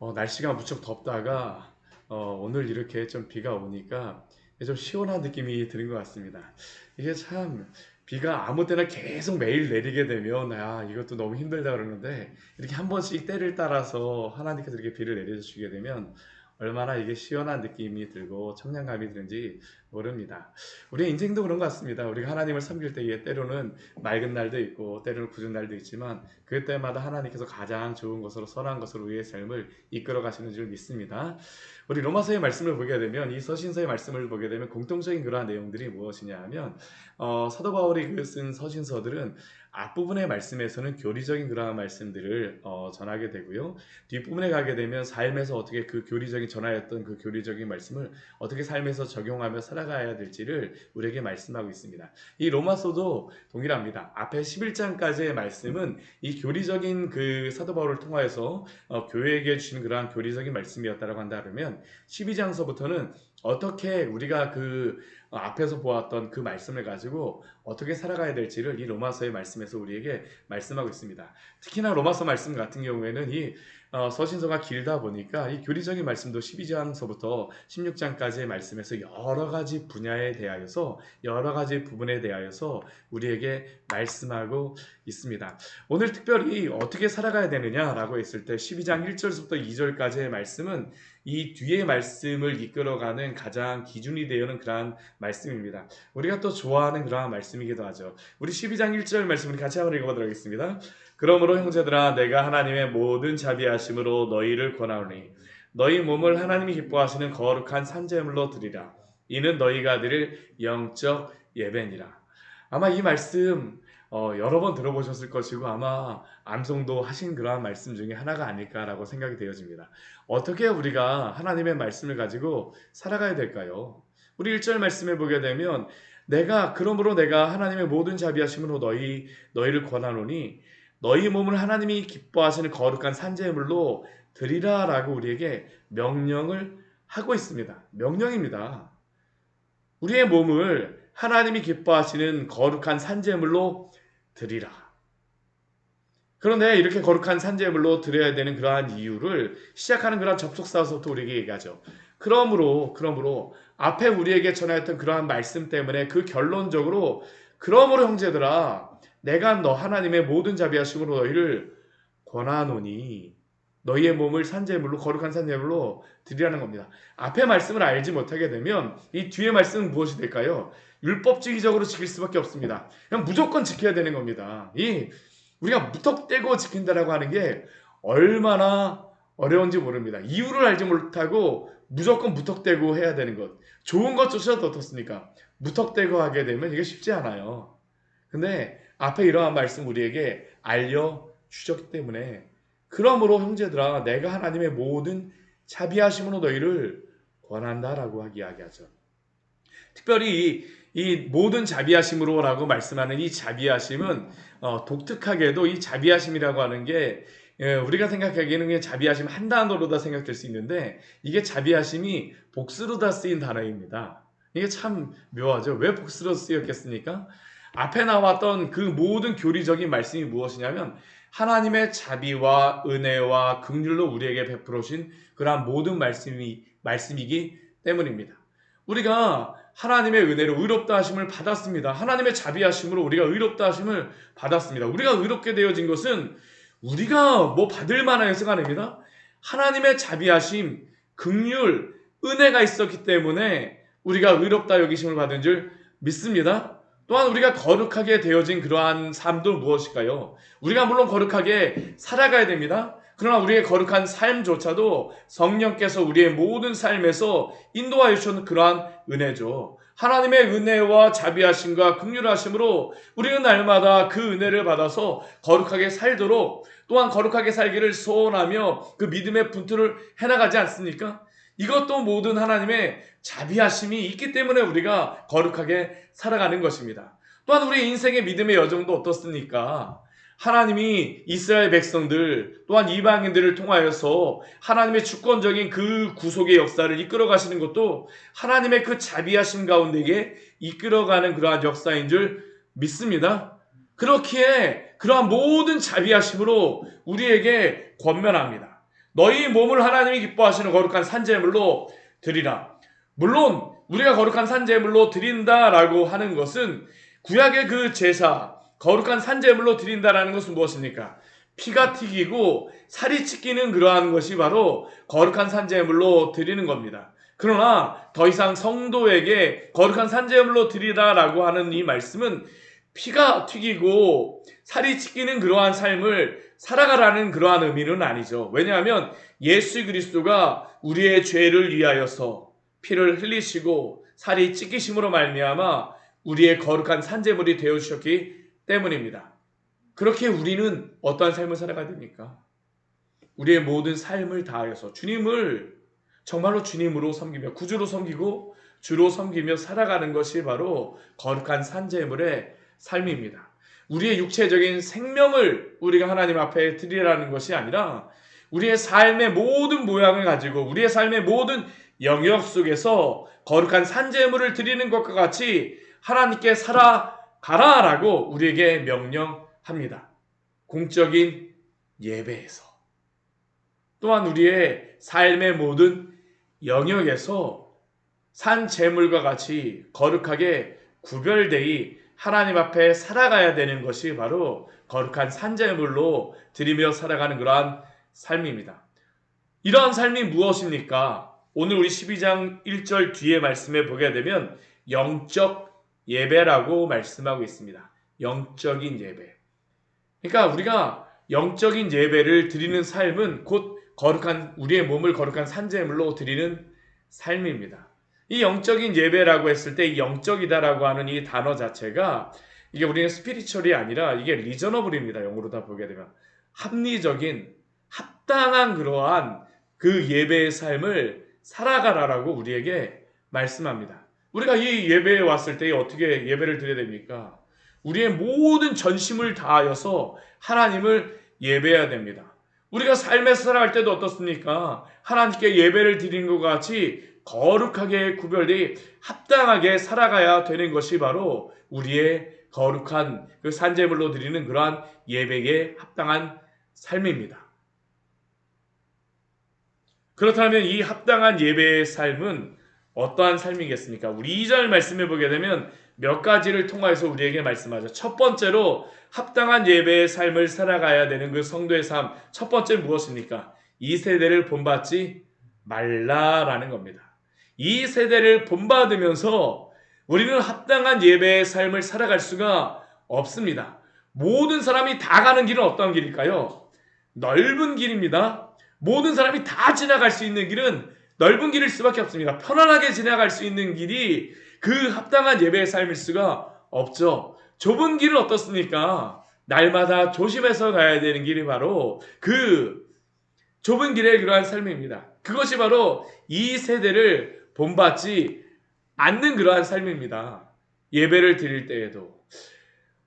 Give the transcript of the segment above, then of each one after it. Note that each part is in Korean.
날씨가 무척 덥다가 오늘 이렇게 좀 비가 오니까 좀 시원한 느낌이 드는 것 같습니다. 이게 참 비가 아무 때나 계속 매일 내리게 되면 이것도 너무 힘들다 그러는데 이렇게 한 번씩 때를 따라서 하나님께서 이렇게 비를 내려주시게 되면 얼마나 이게 시원한 느낌이 들고 청량감이 드는지 모릅니다. 우리 인생도 그런 것 같습니다. 우리가 하나님을 섬길 때에 때로는 맑은 날도 있고 때로는 굳은 날도 있지만 그때마다 하나님께서 가장 좋은 것으로 선한 것으로 우리의 삶을 이끌어 가시는 줄 믿습니다. 우리 로마서의 말씀을 보게 되면 이 서신서의 말씀을 보게 되면 공통적인 그러한 내용들이 무엇이냐 하면 사도 바울이 쓴 서신서들은 앞부분의 말씀에서는 교리적인 그러한 말씀들을 전하게 되고요. 뒷부분에 가게 되면 삶에서 어떻게 그 교리적인 전하였던 그 교리적인 말씀을 어떻게 삶에서 적용하며 살아가야 될지를 우리에게 말씀하고 있습니다. 이 로마서도 동일합니다. 앞에 11장까지의 말씀은 이 교리적인 그 사도 바울을 통하여서 교회에게 주신 그러한 교리적인 말씀이었다라고 한다 그러면 12장서부터는 어떻게 우리가 그 앞에서 보았던 그 말씀을 가지고 어떻게 살아가야 될지를 이 로마서의 말씀에서 우리에게 말씀하고 있습니다. 특히나 로마서 말씀 같은 경우에는 이 서신서가 길다 보니까 이 교리적인 말씀도 12장서부터 16장까지의 말씀에서 여러 가지 분야에 대하여서 여러 가지 부분에 대하여서 우리에게 말씀하고 있습니다. 오늘 특별히 어떻게 살아가야 되느냐라고 했을 때 12장 1절부터 2절까지의 말씀은 이 뒤의 말씀을 이끌어가는 가장 기준이 되는 그러한 말씀입니다. 우리가 또 좋아하는 그러한 말씀이기도 하죠. 우리 12장 1절 말씀 우리 같이 한번 읽어보도록 하겠습니다. 그러므로 형제들아 내가 하나님의 모든 자비하심으로 너희를 권하노니 너희 몸을 하나님이 기뻐하시는 거룩한 산제물로 드리라. 이는 너희가 드릴 영적 예배니라. 아마 이 말씀 여러 번 들어보셨을 것이고 아마 암송도 하신 그러한 말씀 중에 하나가 아닐까라고 생각이 되어집니다. 어떻게 우리가 하나님의 말씀을 가지고 살아가야 될까요? 우리 1절 말씀에 보게 되면 그러므로 내가 하나님의 모든 자비하심으로 너희를 권하노니 너희 몸을 하나님이 기뻐하시는 거룩한 산제물로 드리라라고 우리에게 명령을 하고 있습니다. 명령입니다. 우리의 몸을 하나님이 기뻐하시는 거룩한 산제물로 드리라. 그런데 이렇게 거룩한 산제물로 드려야 되는 그러한 이유를 시작하는 그러한 접속사서부터 우리에게 얘기하죠. 그러므로 앞에 우리에게 전하였던 그러한 말씀 때문에 그 결론적으로 그러므로 형제들아 내가 너 하나님의 모든 자비하심으로 너희를 권하노니 너희의 몸을 산제물로 거룩한 산제물로 드리라는 겁니다. 앞에 말씀을 알지 못하게 되면 이 뒤에 말씀은 무엇이 될까요? 율법주의적으로 지킬 수밖에 없습니다. 그냥 무조건 지켜야 되는 겁니다. 우리가 무턱대고 지킨다라고 하는 게 얼마나 어려운지 모릅니다. 이유를 알지 못하고 무조건 무턱대고 해야 되는 것. 좋은 것조차도 어떻습니까? 무턱대고 하게 되면 이게 쉽지 않아요. 근데 앞에 이러한 말씀 우리에게 알려주셨기 때문에 그러므로 형제들아 내가 하나님의 모든 자비하심으로 너희를 권한다라고 이야기하죠. 특별히 이 모든 자비하심으로라고 말씀하는 이 자비하심은 독특하게도 이 자비하심이라고 하는 게 우리가 생각하기에는 자비하심 한 단어로다 생각될 수 있는데 이게 자비하심이 복수로 다 쓰인 단어입니다. 이게 참 묘하죠. 왜 복수로 쓰였겠습니까? 앞에 나왔던 그 모든 교리적인 말씀이 무엇이냐면 하나님의 자비와 은혜와 긍휼로 우리에게 베풀어 주신 그러한 모든 말씀이기 때문입니다. 우리가 하나님의 은혜로 의롭다 하심을 받았습니다. 하나님의 자비하심으로 우리가 의롭다 하심을 받았습니다. 우리가 의롭게 되어진 것은 우리가 뭐 받을 만한 해서가 아닙니다. 하나님의 자비하심, 긍휼, 은혜가 있었기 때문에 우리가 의롭다 여기심을 받은 줄 믿습니다. 또한 우리가 거룩하게 되어진 그러한 삶도 무엇일까요? 우리가 물론 거룩하게 살아가야 됩니다. 그러나 우리의 거룩한 삶조차도 성령께서 우리의 모든 삶에서 인도하여 주시는 그러한 은혜죠. 하나님의 은혜와 자비하심과 긍휼하심으로 우리는 날마다 그 은혜를 받아서 거룩하게 살도록 또한 거룩하게 살기를 소원하며 그 믿음의 분투를 해나가지 않습니까? 이것도 모든 하나님의 자비하심이 있기 때문에 우리가 거룩하게 살아가는 것입니다. 또한 우리 인생의 믿음의 여정도 어떻습니까? 하나님이 이스라엘 백성들 또한 이방인들을 통하여서 하나님의 주권적인 그 구속의 역사를 이끌어 가시는 것도 하나님의 그 자비하심 가운데에 이끌어가는 그러한 역사인 줄 믿습니다. 그렇기에 그러한 모든 자비하심으로 우리에게 권면합니다. 너희 몸을 하나님이 기뻐하시는 거룩한 산제물로 드리라. 물론 우리가 거룩한 산제물로 드린다라고 하는 것은 구약의 그 제사, 거룩한 산제물로 드린다라는 것은 무엇입니까? 피가 튀기고 살이 찢기는 그러한 것이 바로 거룩한 산제물로 드리는 겁니다. 그러나 더 이상 성도에게 거룩한 산제물로 드리라라고 하는 이 말씀은 피가 튀기고 살이 찢기는 그러한 삶을 살아가라는 그러한 의미는 아니죠. 왜냐하면 예수 그리스도가 우리의 죄를 위하여서 피를 흘리시고 살이 찢기심으로 말미암아 우리의 거룩한 산제물이 되어 주셨기 때문입니다. 그렇게 우리는 어떠한 삶을 살아가야 됩니까? 우리의 모든 삶을 다하여서 주님을 정말로 주님으로 섬기며 구주로 섬기고 주로 섬기며 살아가는 것이 바로 거룩한 산제물의 삶입니다. 우리의 육체적인 생명을 우리가 하나님 앞에 드리라는 것이 아니라 우리의 삶의 모든 모양을 가지고 우리의 삶의 모든 영역 속에서 거룩한 산제물을 드리는 것과 같이 하나님께 살아가라라고 우리에게 명령합니다. 공적인 예배에서 또한 우리의 삶의 모든 영역에서 산제물과 같이 거룩하게 구별되이 하나님 앞에 살아가야 되는 것이 바로 거룩한 산제물로 드리며 살아가는 그러한 삶입니다. 이러한 삶이 무엇입니까? 오늘 우리 12장 1절 뒤에 말씀에 보게 되면 영적 예배라고 말씀하고 있습니다. 영적인 예배. 그러니까 우리가 영적인 예배를 드리는 삶은 곧 거룩한 우리의 몸을 거룩한 산제물로 드리는 삶입니다. 이 영적인 예배라고 했을 때 이 영적이다라고 하는 이 단어 자체가 이게 우리는 스피리추얼이 아니라 이게 리저너블입니다. 영어로 다 보게 되면 합리적인 합당한 그러한 그 예배의 삶을 살아가라라고 우리에게 말씀합니다. 우리가 이 예배에 왔을 때 어떻게 예배를 드려야 됩니까? 우리의 모든 전심을 다하여서 하나님을 예배해야 됩니다. 우리가 삶에서 살아갈 때도 어떻습니까? 하나님께 예배를 드리는 것 같이 거룩하게 구별되어 합당하게 살아가야 되는 것이 바로 우리의 거룩한 그 산제물로 드리는 그러한 예배에 합당한 삶입니다. 그렇다면 이 합당한 예배의 삶은 어떠한 삶이겠습니까? 우리 2절 말씀해 보게 되면 몇 가지를 통해서 우리에게 말씀하죠. 첫 번째로 합당한 예배의 삶을 살아가야 되는 그 성도의 삶. 첫 번째 무엇입니까? 이 세대를 본받지 말라라는 겁니다. 이 세대를 본받으면서 우리는 합당한 예배의 삶을 살아갈 수가 없습니다. 모든 사람이 다 가는 길은 어떤 길일까요? 넓은 길입니다. 모든 사람이 다 지나갈 수 있는 길은 넓은 길일 수밖에 없습니다. 편안하게 지나갈 수 있는 길이 그 합당한 예배의 삶일 수가 없죠. 좁은 길은 어떻습니까? 날마다 조심해서 가야 되는 길이 바로 그 좁은 길의 그러한 삶입니다. 그것이 바로 이 세대를 본받지 않는 그러한 삶입니다. 예배를 드릴 때에도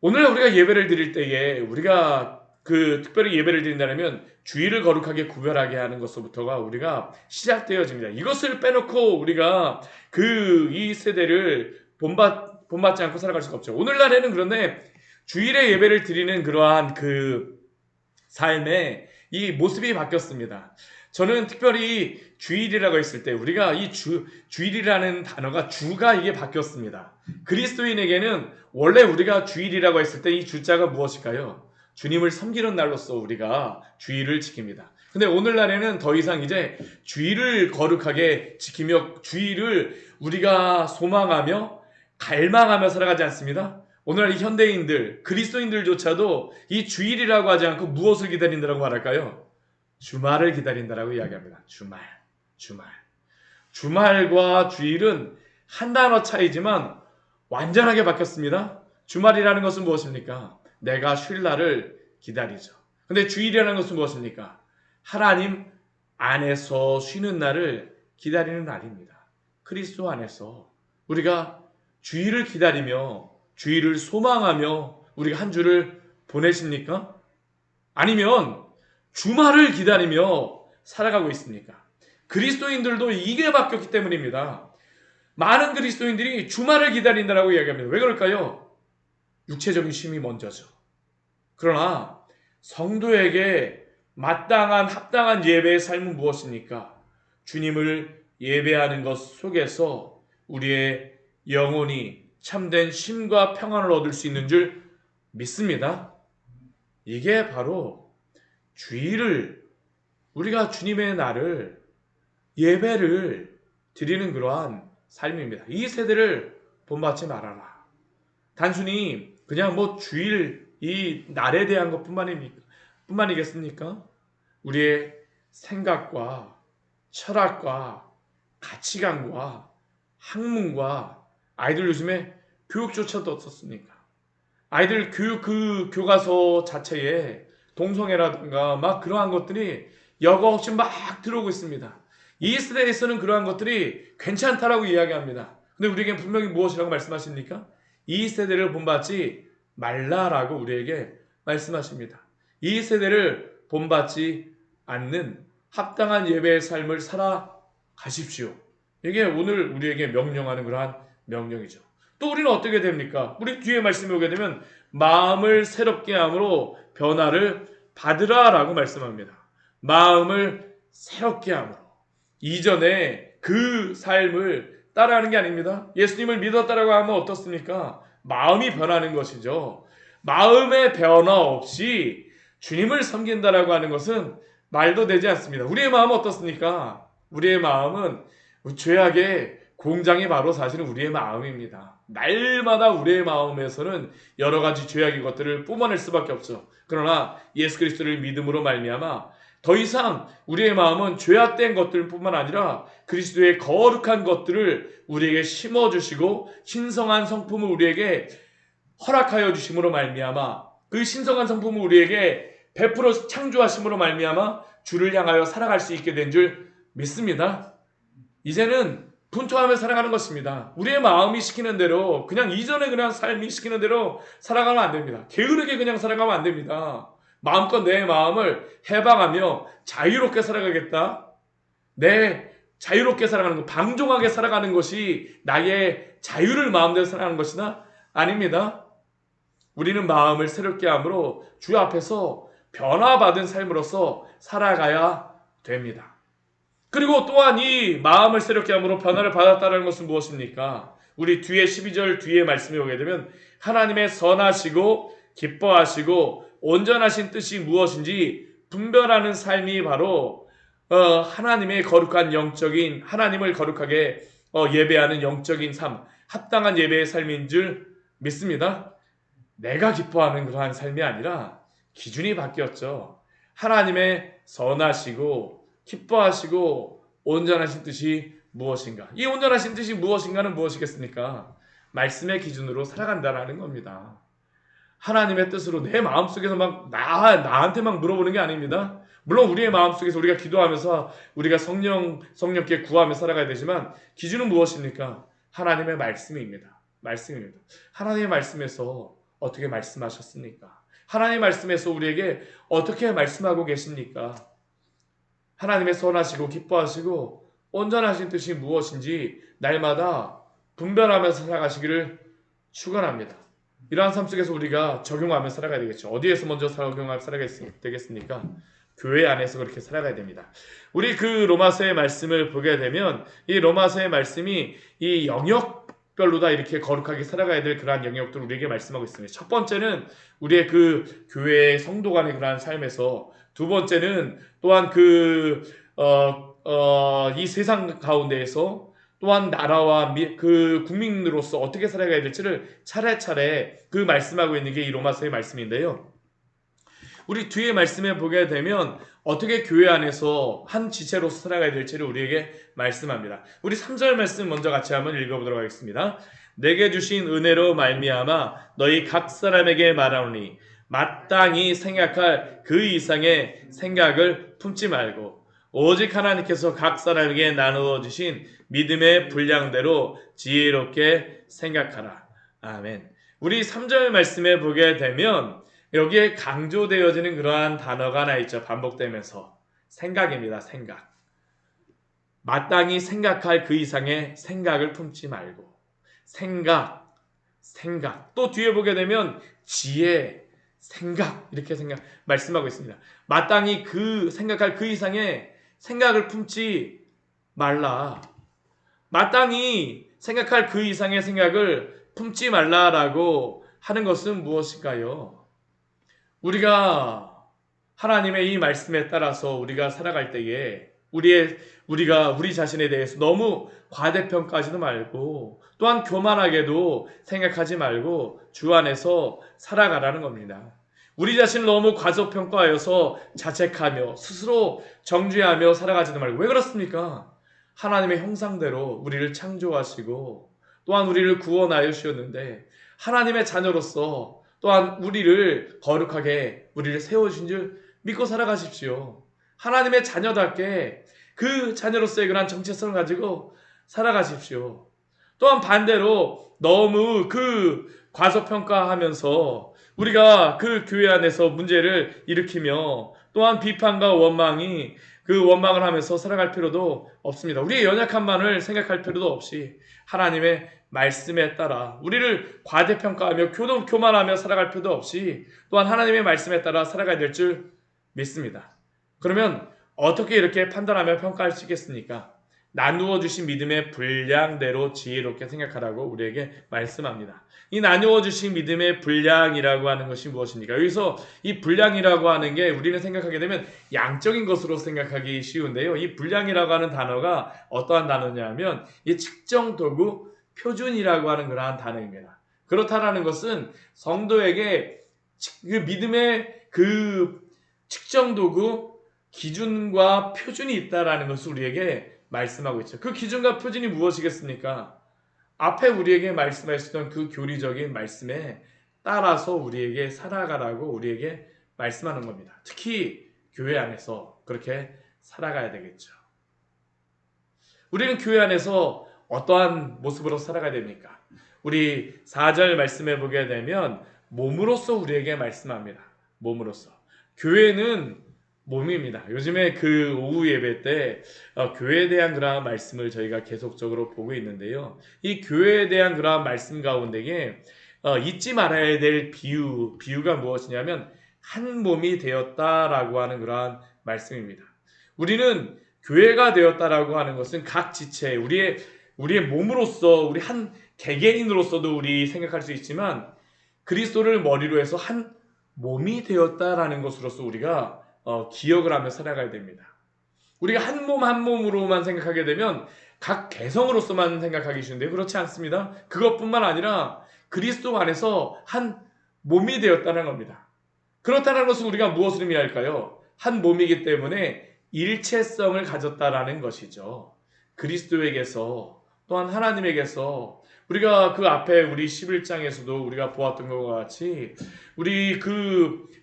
오늘 우리가 예배를 드릴 때에 우리가 특별히 예배를 드린다면 주일을 거룩하게 구별하게 하는 것부터가 우리가 시작되어집니다. 이것을 빼놓고 우리가 이 세대를 본받지 않고 살아갈 수가 없죠. 오늘날에는 그런데 주일에 예배를 드리는 그러한 삶의 이 모습이 바뀌었습니다. 저는 특별히 주일이라고 했을 때 우리가 이 주일이라는 단어가 주가 이게 바뀌었습니다. 그리스도인에게는 원래 우리가 주일이라고 했을 때 이 주자가 무엇일까요? 주님을 섬기는 날로서 우리가 주일을 지킵니다. 근데 오늘날에는 더 이상 이제 주일을 거룩하게 지키며 주일을 우리가 소망하며 갈망하며 살아가지 않습니다. 오늘날 이 현대인들, 그리스도인들조차도 이 주일이라고 하지 않고 무엇을 기다린다고 말할까요? 주말을 기다린다라고 이야기합니다. 주말과 주일은 한 단어 차이지만 완전하게 바뀌었습니다. 주말이라는 것은 무엇입니까? 내가 쉴 날을 기다리죠. 근데 주일이라는 것은 무엇입니까? 하나님 안에서 쉬는 날을 기다리는 날입니다. 그리스도 안에서 우리가 주일을 기다리며 주일을 소망하며 우리가 한 주를 보내십니까? 아니면 주말을 기다리며 살아가고 있습니까? 그리스도인들도 이게 바뀌었기 때문입니다. 많은 그리스도인들이 주말을 기다린다라고 이야기합니다. 왜 그럴까요? 육체적인 쉼이 먼저죠. 그러나 성도에게 마땅한 합당한 예배의 삶은 무엇입니까? 주님을 예배하는 것 속에서 우리의 영혼이 참된 쉼과 평안을 얻을 수 있는 줄 믿습니다. 이게 바로 주일을, 우리가 주님의 날을, 예배를 드리는 그러한 삶입니다. 이 세대를 본받지 말아라. 단순히 그냥 뭐 주일 이 날에 대한 것뿐만이겠습니까? 우리의 생각과 철학과 가치관과 학문과, 아이들 요즘에 교육조차도 어떻습니까? 아이들 교육 그 교과서 자체에 동성애라든가 막 그러한 것들이 여과 없이 막 들어오고 있습니다. 이 시대에서는 그러한 것들이 괜찮다라고 이야기합니다. 근데 우리에게 분명히 무엇이라고 말씀하십니까? 이 세대를 본받지 말라라고 우리에게 말씀하십니다. 이 세대를 본받지 않는 합당한 예배의 삶을 살아가십시오. 이게 오늘 우리에게 명령하는 그러한 명령이죠. 또 우리는 어떻게 됩니까? 우리 뒤에 말씀에 오게 되면 마음을 새롭게 함으로 변화를 받으라라고 말씀합니다. 마음을 새롭게 함으로. 이전에 그 삶을 따라하는 게 아닙니다. 예수님을 믿었다라고 하면 어떻습니까? 마음이 변하는 것이죠. 마음의 변화 없이 주님을 섬긴다라고 하는 것은 말도 되지 않습니다. 우리의 마음은 어떻습니까? 우리의 마음은 죄악의 공장이 바로 사실은 우리의 마음입니다. 날마다 우리의 마음에서는 여러 가지 죄악의 것들을 뿜어낼 수밖에 없죠. 그러나 예수 그리스도를 믿음으로 말미암아 더 이상 우리의 마음은 죄악된 것들뿐만 아니라 그리스도의 거룩한 것들을 우리에게 심어주시고 신성한 성품을 우리에게 허락하여 주심으로 말미암아 그 신성한 성품을 우리에게 베풀어 창조하심으로 말미암아 주를 향하여 살아갈 수 있게 된 줄 믿습니다. 이제는 분투하며 살아가는 것입니다. 우리의 마음이 시키는 대로, 그냥 이전에 그냥 삶이 시키는 대로 살아가면 안 됩니다. 게으르게 그냥 살아가면 안 됩니다. 마음껏 내 마음을 해방하며 자유롭게 살아가겠다. 내 자유롭게 살아가는 것, 방종하게 살아가는 것이 나의 자유를 마음대로 살아가는 것이나 아닙니다. 우리는 마음을 새롭게 함으로 주 앞에서 변화받은 삶으로서 살아가야 됩니다. 그리고 또한 이 마음을 새롭게 함으로 변화를 받았다는 것은 무엇입니까? 우리 뒤에 12절 뒤에 말씀이 오게 되면 하나님의 선하시고 기뻐하시고 온전하신 뜻이 무엇인지 분별하는 삶이 바로 하나님의 거룩한 영적인, 하나님을 거룩하게 예배하는 영적인 삶, 합당한 예배의 삶인 줄 믿습니다. 내가 기뻐하는 그러한 삶이 아니라 기준이 바뀌었죠. 하나님의 선하시고 기뻐하시고 온전하신 뜻이 무엇인가? 이 온전하신 뜻이 무엇인가는 무엇이겠습니까? 말씀의 기준으로 살아간다라는 겁니다. 하나님의 뜻으로 내 마음속에서 막 나한테 막 물어보는 게 아닙니다. 물론 우리의 마음속에서 우리가 기도하면서 우리가 성령께 구하며 살아가야 되지만 기준은 무엇입니까? 하나님의 말씀입니다. 말씀입니다. 하나님의 말씀에서 어떻게 말씀하셨습니까? 하나님의 말씀에서 우리에게 어떻게 말씀하고 계십니까? 하나님의 선하시고 기뻐하시고 온전하신 뜻이 무엇인지 날마다 분별하면서 살아가시기를 축원합니다. 이러한 삶 속에서 우리가 적용하며 살아가야 되겠죠. 어디에서 먼저 적용하며 살아가야 되겠습니까? 교회 안에서 그렇게 살아가야 됩니다. 우리 그 로마서의 말씀을 보게 되면 이 로마서의 말씀이 이 영역별로 다 이렇게 거룩하게 살아가야 될 그러한 영역들을 우리에게 말씀하고 있습니다. 첫 번째는 우리의 그 교회의 성도 간의 그러한 삶에서, 두 번째는 또한 이 세상 가운데에서 또한 나라와 그 국민으로서 어떻게 살아가야 될지를 차례차례 그 말씀하고 있는 게 이 로마서의 말씀인데요. 우리 뒤에 말씀에 보게 되면 어떻게 교회 안에서 한 지체로서 살아가야 될지를 우리에게 말씀합니다. 우리 3절 말씀 먼저 같이 한번 읽어보도록 하겠습니다. 내게 주신 은혜로 말미암아 너희 각 사람에게 말하노니 마땅히 생각할 그 이상의 생각을 품지 말고 오직 하나님께서 각 사람에게 나누어 주신 믿음의 분량대로 지혜롭게 생각하라. 아멘. 우리 3절 말씀에 보게 되면 여기에 강조되어지는 그러한 단어가 하나 있죠. 반복되면서. 생각입니다. 생각. 마땅히 생각할 그 이상의 생각을 품지 말고. 생각. 또 뒤에 보게 되면 지혜, 생각 이렇게 말씀하고 있습니다. 마땅히 생각할 그 이상의 생각을 품지 말라. 마땅히 생각할 그 이상의 생각을 품지 말라라고 하는 것은 무엇일까요? 우리가 하나님의 이 말씀에 따라서 우리가 살아갈 때에 우리가 우리 자신에 대해서 너무 과대평가하지도 말고 또한 교만하게도 생각하지 말고 주 안에서 살아가라는 겁니다. 우리 자신을 너무 과소평가하여서 자책하며 스스로 정죄하며 살아가지도 말고. 왜 그렇습니까? 하나님의 형상대로 우리를 창조하시고 또한 우리를 구원하여 주셨는데 하나님의 자녀로서 또한 우리를 거룩하게 우리를 세워주신 줄 믿고 살아가십시오. 하나님의 자녀답게 그 자녀로서의 그런 정체성을 가지고 살아가십시오. 또한 반대로 너무 과소평가하면서 우리가 그 교회 안에서 문제를 일으키며 또한 비판과 원망을 하면서 살아갈 필요도 없습니다. 우리의 연약함만을 생각할 필요도 없이 하나님의 말씀에 따라 우리를 과대평가하며 교만하며 살아갈 필요도 없이 또한 하나님의 말씀에 따라 살아가야 될 줄 믿습니다. 그러면 어떻게 이렇게 판단하며 평가할 수 있겠습니까? 나누어 주신 믿음의 분량대로 지혜롭게 생각하라고 우리에게 말씀합니다. 이 나누어 주신 믿음의 분량이라고 하는 것이 무엇입니까? 여기서 이 분량이라고 하는 게 우리는 생각하게 되면 양적인 것으로 생각하기 쉬운데요. 이 분량이라고 하는 단어가 어떠한 단어냐면 이 측정 도구 표준이라고 하는 그러한 단어입니다. 그렇다라는 것은 성도에게 그 믿음의 그 측정 도구 기준과 표준이 있다라는 것을 우리에게 말씀하고 있죠. 그 기준과 표준이 무엇이겠습니까? 앞에 우리에게 말씀하셨던 그 교리적인 말씀에 따라서 우리에게 살아가라고 우리에게 말씀하는 겁니다. 특히 교회 안에서 그렇게 살아가야 되겠죠. 우리는 교회 안에서 어떠한 모습으로 살아가야 됩니까? 우리 4절 말씀해 보게 되면 몸으로서 우리에게 말씀합니다. 몸으로서. 교회는 몸입니다. 요즘에 그 오후 예배 때 교회에 대한 그러한 말씀을 저희가 계속적으로 보고 있는데요. 이 교회에 대한 그러한 말씀 가운데에 잊지 말아야 될 비유가 무엇이냐면 한 몸이 되었다라고 하는 그러한 말씀입니다. 우리는 교회가 되었다라고 하는 것은 각 지체, 우리의 몸으로서 우리 한 개개인으로서도 우리 생각할 수 있지만 그리스도를 머리로 해서 한 몸이 되었다라는 것으로서 우리가 기억을 하며 살아가야 됩니다. 우리가 한 몸 한 몸으로만 생각하게 되면 각 개성으로서만 생각하기 쉬운데 그렇지 않습니다. 그것뿐만 아니라 그리스도 안에서 한 몸이 되었다는 겁니다. 그렇다는 것은 우리가 무엇을 의미할까요? 한 몸이기 때문에 일체성을 가졌다라는 것이죠. 그리스도에게서 또한 하나님에게서 우리가 그 앞에 우리 11장에서도 우리가 보았던 것과 같이 우리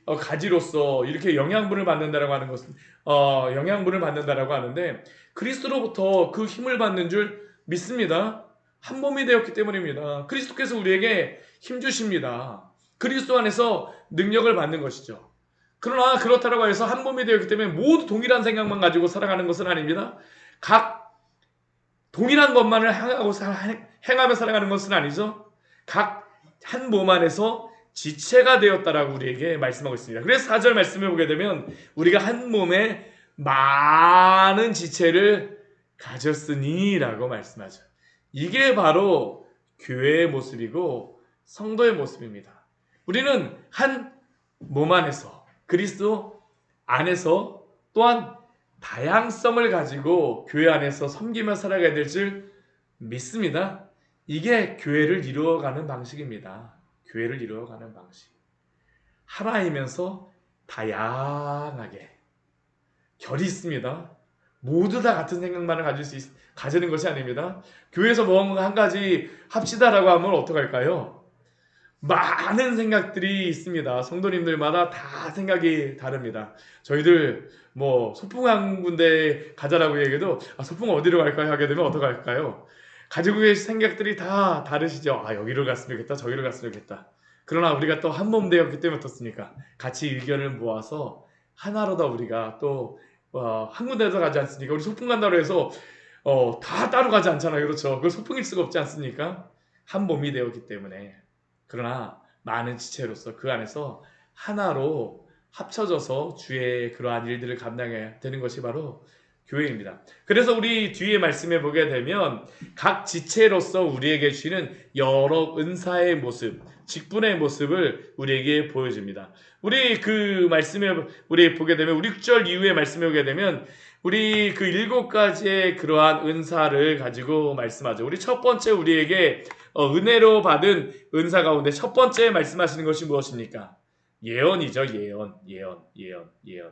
가지로서 이렇게 영양분을 받는다라고 하는 것은 영양분을 받는다라고 하는데 그리스도로부터 그 힘을 받는 줄 믿습니다. 한 몸이 되었기 때문입니다. 그리스도께서 우리에게 힘 주십니다. 그리스도 안에서 능력을 받는 것이죠. 그러나 그렇다고 해서 한 몸이 되었기 때문에 모두 동일한 생각만 가지고 살아가는 것은 아닙니다. 각 동일한 것만을 행하며 살아가는 것은 아니죠. 각 한 몸 안에서 지체가 되었다라고 우리에게 말씀하고 있습니다. 그래서 4절 말씀을 보게 되면 우리가 한 몸에 많은 지체를 가졌으니 라고 말씀하죠. 이게 바로 교회의 모습이고 성도의 모습입니다. 우리는 한 몸 안에서 그리스도 안에서 또한 다양성을 가지고 교회 안에서 섬기며 살아가야 될 줄 믿습니다. 이게 교회를 이루어가는 방식입니다. 교회를 이루어가는 방식. 하나이면서 다양하게 결이 있습니다. 모두 다 같은 생각만을 가지는 것이 아닙니다. 교회에서 뭔가 한 가지 합시다라고 하면 어떡할까요? 많은 생각들이 있습니다. 성도님들마다 다 생각이 다릅니다. 저희들 소풍 한 군데 가자라고 얘기해도 소풍 어디로 갈까요? 하게 되면 어떡할까요? 가지고 계신 생각들이 다 다르시죠. 여기로 갔으면 좋겠다, 저기로 갔으면 좋겠다. 그러나 우리가 또 한 몸 되었기 때문에 어떻습니까? 같이 의견을 모아서 하나로 다 우리가 또 한 군데서 가지 않습니까? 우리 소풍 간다고 해서 다 따로 가지 않잖아요. 그렇죠? 그 소풍일 수가 없지 않습니까? 한 몸이 되었기 때문에. 그러나 많은 지체로서 그 안에서 하나로 합쳐져서 주의 그러한 일들을 감당해야 되는 것이 바로 교회입니다. 그래서 우리 뒤에 말씀해 보게 되면 각 지체로서 우리에게 주시는 여러 은사의 모습, 직분의 모습을 우리에게 보여줍니다. 우리 그 말씀에 우리 보게 되면 우리 6절 이후에 말씀해 보게 되면 우리 그 7가지의 그러한 은사를 가지고 말씀하죠. 우리 첫 번째 우리에게 은혜로 받은 은사 가운데 첫 번째 말씀하시는 것이 무엇입니까? 예언이죠. 예언. 예.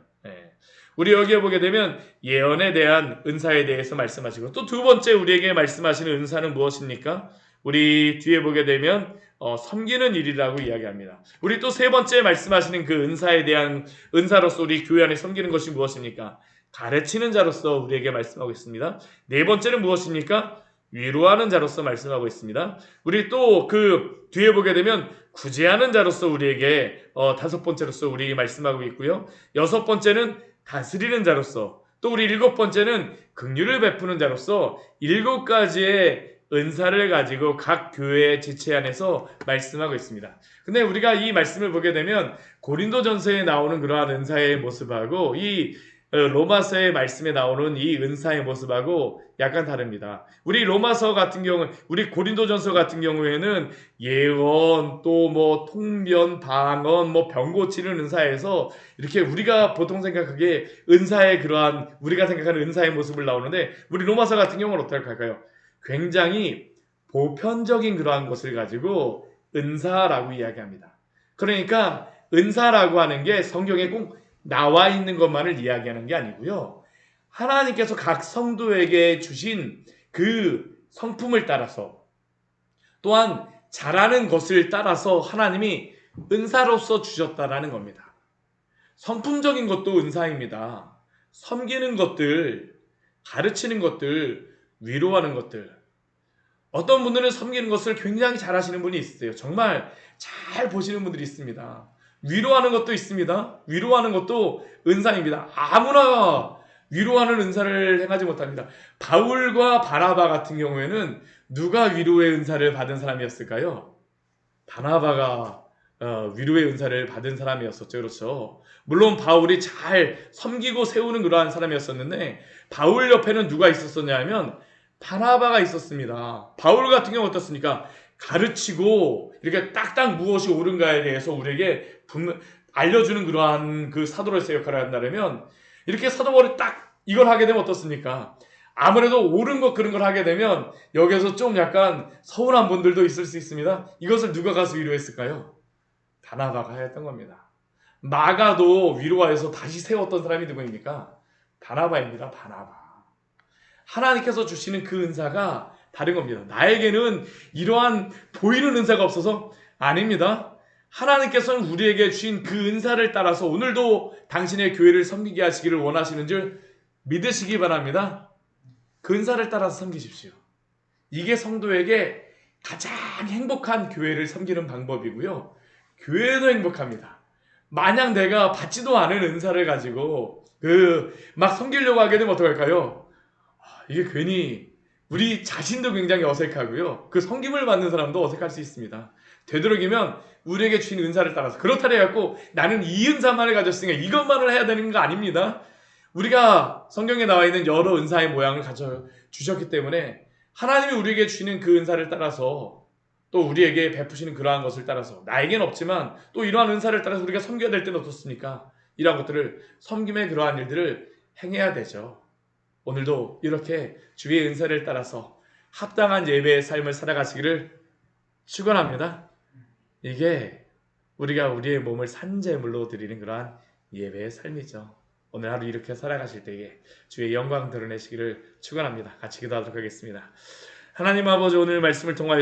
우리 여기에 보게 되면 예언에 대한 은사에 대해서 말씀하시고 또 두 번째 우리에게 말씀하시는 은사는 무엇입니까? 우리 뒤에 보게 되면 섬기는 일이라고 이야기합니다. 우리 또 세 번째 말씀하시는 그 은사에 대한 은사로서 우리 교회 안에 섬기는 것이 무엇입니까? 가르치는 자로서 우리에게 말씀하고 있습니다. 네 번째는 무엇입니까? 위로하는 자로서 말씀하고 있습니다. 우리 또 그 뒤에 보게 되면 구제하는 자로서 우리에게 다섯 번째로서 우리에게 말씀하고 있고요. 여섯 번째는 다스리는 자로서 또 우리 일곱 번째는 긍휼을 베푸는 자로서 7가지의 은사를 가지고 각 교회의 지체 안에서 말씀하고 있습니다. 근데 우리가 이 말씀을 보게 되면 고린도전서에 나오는 그러한 은사의 모습하고 이 로마서의 말씀에 나오는 이 은사의 모습하고 약간 다릅니다. 우리 로마서 같은 경우, 우리 고린도전서 같은 경우에는 예언, 또 뭐 통변, 방언, 뭐 병 고치는 은사에서 이렇게 우리가 보통 생각하기에 은사의 그러한 우리가 생각하는 은사의 모습을 나오는데 우리 로마서 같은 경우는 어떻게 할까요? 굉장히 보편적인 그러한 것을 가지고 은사라고 이야기합니다. 그러니까 은사라고 하는 게 성경에 꼭 나와 있는 것만을 이야기하는 게 아니고요. 하나님께서 각 성도에게 주신 그 성품을 따라서 또한 잘하는 것을 따라서 하나님이 은사로서 주셨다라는 겁니다. 성품적인 것도 은사입니다. 섬기는 것들, 가르치는 것들, 위로하는 것들. 어떤 분들은 섬기는 것을 굉장히 잘하시는 분이 있어요. 정말 잘 보시는 분들이 있습니다. 위로하는 것도 있습니다. 위로하는 것도 은사입니다. 아무나 위로하는 은사를 행하지 못합니다. 바울과 바나바 같은 경우에는 누가 위로의 은사를 받은 사람이었을까요? 바나바가 위로의 은사를 받은 사람이었었죠. 그렇죠. 물론 바울이 잘 섬기고 세우는 그러한 사람이었었는데 바울 옆에는 누가 있었었냐 하면 바나바가 있었습니다. 바울 같은 경우 어떻습니까? 가르치고 이렇게 딱딱 무엇이 옳은가에 대해서 우리에게 알려주는 그러한 그 사도로서의 역할을 한다면 이렇게 사도 바울이 딱 이걸 하게 되면 어떻습니까? 아무래도 옳은 것 그런 걸 하게 되면 여기서 좀 약간 서운한 분들도 있을 수 있습니다. 이것을 누가 가서 위로했을까요? 바나바가 했던 겁니다. 마가도 위로하여서 다시 세웠던 사람이 누구입니까? 바나바입니다. 바나바. 하나님께서 주시는 그 은사가 다른 겁니다. 나에게는 이러한 보이는 은사가 없어서 아닙니다. 하나님께서는 우리에게 주신 그 은사를 따라서 오늘도 당신의 교회를 섬기게 하시기를 원하시는 줄 믿으시기 바랍니다. 그 은사를 따라서 섬기십시오. 이게 성도에게 가장 행복한 교회를 섬기는 방법이고요. 교회도 행복합니다. 만약 내가 받지도 않은 은사를 가지고 막 섬기려고 하게 되면 어떡할까요? 이게 괜히 우리 자신도 굉장히 어색하고요. 그 섬김을 받는 사람도 어색할 수 있습니다. 되도록이면 우리에게 주신 은사를 따라서 그렇다 해갖고 나는 이 은사만을 가졌으니까 이것만을 해야 되는 거 아닙니다. 우리가 성경에 나와 있는 여러 은사의 모양을 가져 주셨기 때문에 하나님이 우리에게 주시는 그 은사를 따라서 또 우리에게 베푸시는 그러한 것을 따라서 나에겐 없지만 또 이러한 은사를 따라서 우리가 섬겨야 될 때는 어떻습니까? 이러한 것들을 섬김의 그러한 일들을 행해야 되죠. 오늘도 이렇게 주의 은사를 따라서 합당한 예배의 삶을 살아가시기를 축원합니다. 이게 우리가 우리의 몸을 산제물로 드리는 그러한 예배의 삶이죠. 오늘 하루 이렇게 살아가실 때에 주의 영광 드러내시기를 축원합니다. 같이 기도하도록 하겠습니다. 하나님 아버지, 오늘 말씀을 통하여